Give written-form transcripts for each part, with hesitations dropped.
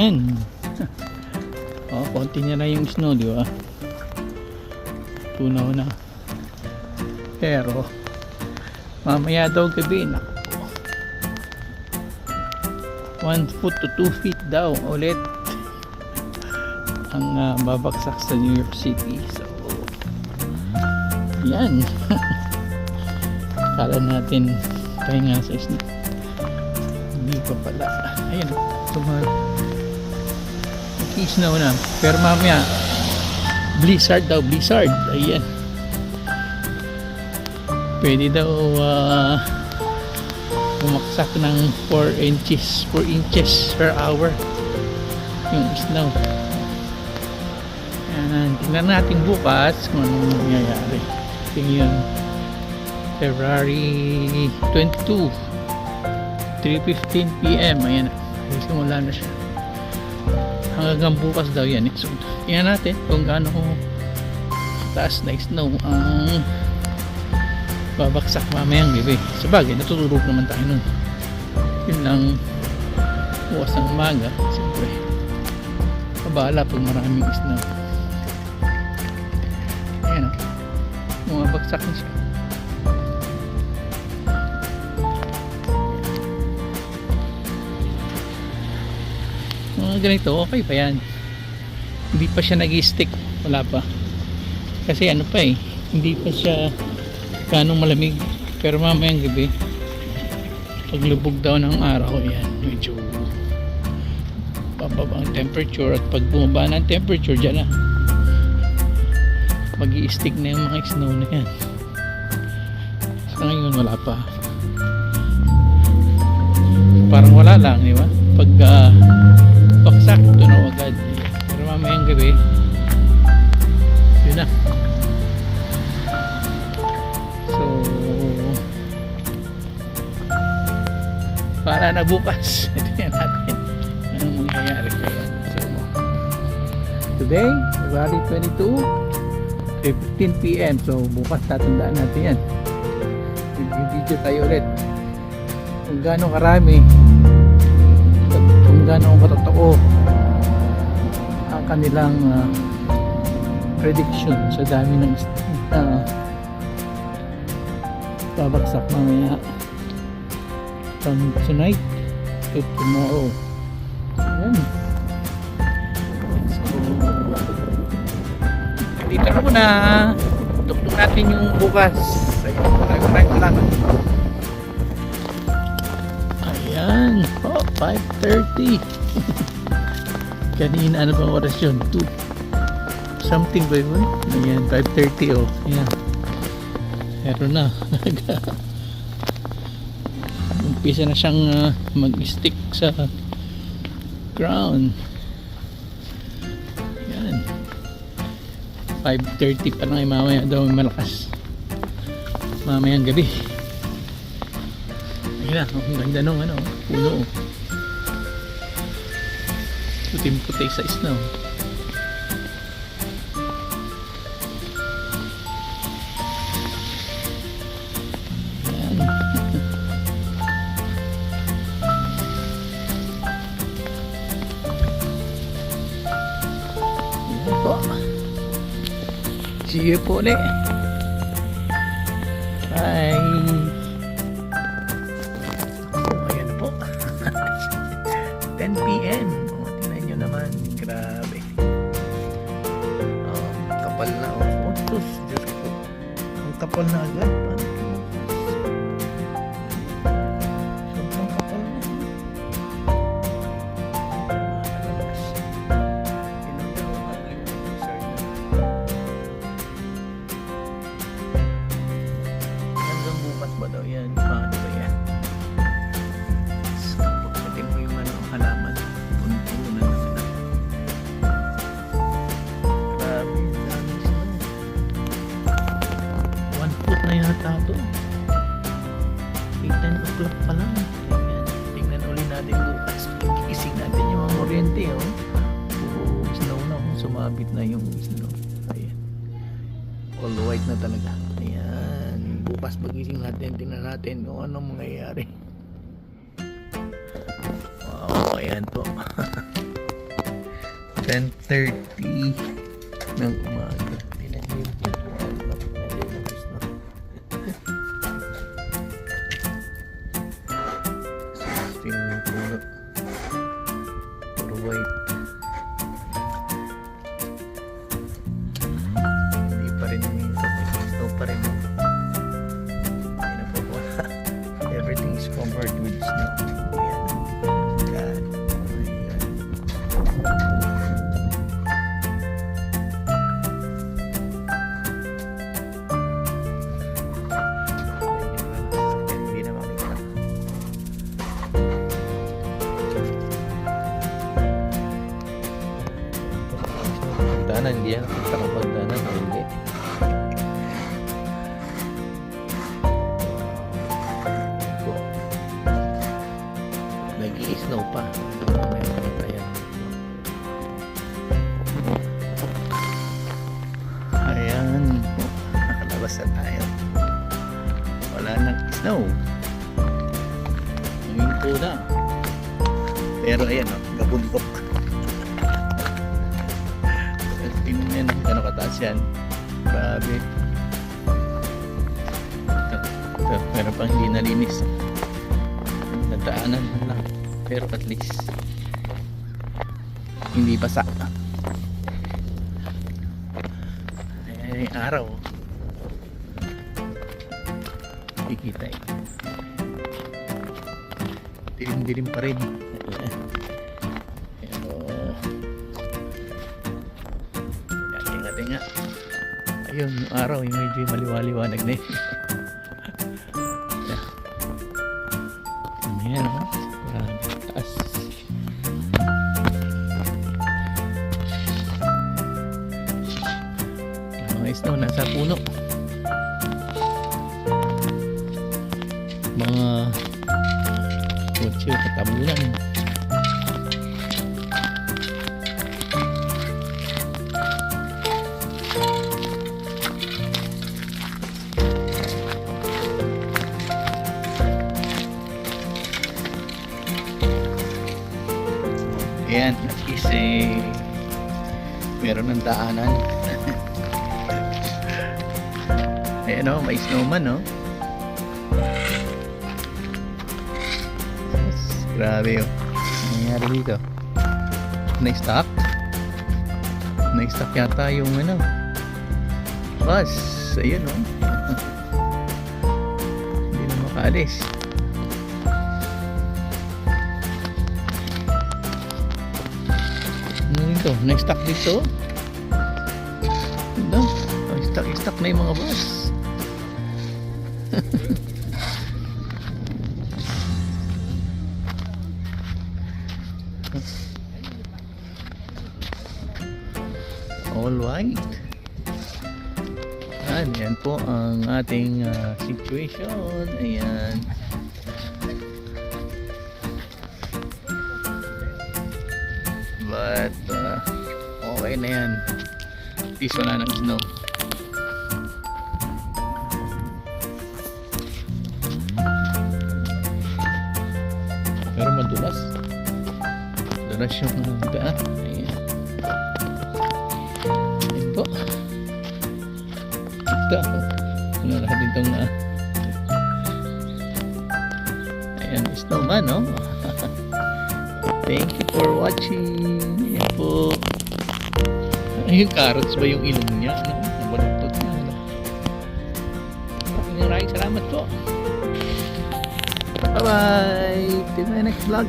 Ayan. Oh, konti niya na yung snow, di ba? Tunaw na. Pero mamaya daw gabi, naku, 1 foot to 2 feet daw ulit ang babagsak sa New York City. So yan. Kala natin tayo nga sa snow, hindi pa pala. Ayan, snow na, pero mamaya blizzard daw, blizzard. Ayan, pwede daw bumaksak ng 4 inches per hour yung snow. Ayan, tingnan natin bukas kung anong mangyayari. Tingnan, February 22, 3:15 PM. Ayan, simula na siya. Hanggang bukas daw yan. So, tingnan natin kung gaano taas na snow ang babaksak mamayang gabi. Sabagay, natutulog naman tayo nun. Yun lang, bukas ng umaga. Siyempre, kabala pag maraming snow. Ayan o, bumabaksak na siya. Mga ganito, okay pa yan. Hindi pa siya nag-stick, wala pa. Kasi ano pa eh, hindi pa siya ganong malamig. Pero mamayang gabi, paglubog daw ng araw, yan, medyo bababa ang temperature. At pag bumaba ng temperature, dyan na mag-i-stick na yung mga snow na yan. Sa ngayon wala pa, parang wala lang, di ba? Pag baksak, tunaw agad. Pero mamayang gabi, yun na. So para na bukas, tingnan natin anong mangyayari. So today, February 22, 3:15 PM. So bukas tatandaan natin yan. Video tayo ulit kung gaano karami, kung gaano katotoo ang kanilang prediction sa dami ng babagsak mamaya from tonight to tomorrow. Ayan. So dito na muna, tuktok natin yung bukas. Maraming salamat. Ayan, 5:30. Kanina ano bang oras yun? 2 something ba yun? Ayan, 5:30. Oh, ayan, meron na. Umpisa na siyang mag-stick sa ground. Ayan, 5:30 pa lang. Mamaya daw malakas mamayang gabi. Ayan na, ang ganda nung puno. Puting-puti sa snow. Ayan. Ayan po. See you po ulit. Bye. Ayan po. 10 PM. Tingnan nyo naman. Grabe. Kapal na. Diyos ko. Ang kapal na agad. Sobrang kapal na. Hanggang bukas ba daw yan? Paano ba yan? Pagkatin mo yung halaman. Punto na naman. Grabe, dami snow. 1 foot na yata ito. 10 o'clock pa lang. Ayan. Tingnan ulit natin bukas. Gising natin yung mga kuryente. Puro snow na. Sumabit na yung snow. Ayan. All white na talaga. Ayan. Bukas magising natin. Tingnan natin kung anong mangyayari. Wow, ayan po. 10:30 ng umaga. Pinagin po. Swimming pool. Puro white. Hindi pa rin snow pa rin. Hindi na po po. Everything is covered with snow. Ayan. God. Oh my God. Hindi na makikita. Pagdanan, hindi yan. Kita kong pagdanan. Hindi. Nag-i-snow pa. May makita yan. Ayan. Nakalabas na tayo. Wala nang snow. Ngayon po na. Pero ayan o, gabundok. Tingnan yan, gano'ng kataas yan. Grabe. Ito, meron pang hindi nalinis. Nadaanan na lang. Pero at least hindi basa. Ayan yung araw. Kikita eh. Dilim-dilim pa rin. Pero tinga-tinga. Ayun yung araw, yung medyo maliwaliwanag na eh. Ayan o. Taas. Mga snow nasa puno. Mga kotse katabunan. Ayan, at least meron ng daanan. Ayan o, may snowman o. Yes, grabe o. Ano nangyari dito? Na-stuck? Na-stuck yata yung ano bus. Ayun o. Hindi na makaalis. Dito, na-stuck dito. Ito, stuck na yung mga bus. All right. Yan po ang ating situation. Ayan. But okay na yan. At least wala ng snow. Pero madulas. Madulas yung daan. Ayan. Ayan po. Ito. Wala lahat itong ayan, snowman, no? Thank you for watching. Ayan po. Yung carrots ba yung ilong niya? Ano? Nabaluktot niya. Ano? Maraming salamat po. Bye-bye. Till my next vlog.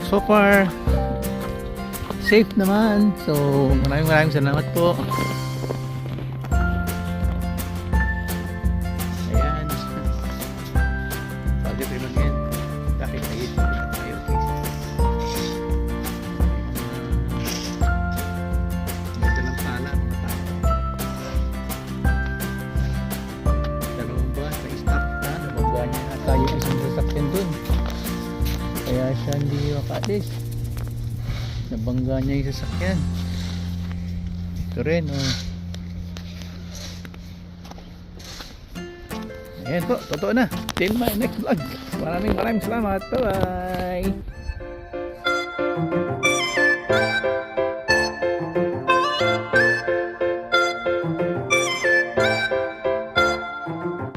So far, safe naman. So, maraming salamat po. Yung isang sasakyan dun, kaya siya hindi makaalis. Nabangga niya yung sasakyan. Ito rin, oh. Ayan po, totoo na. Till my next vlog. Maraming salamat. Bye-bye.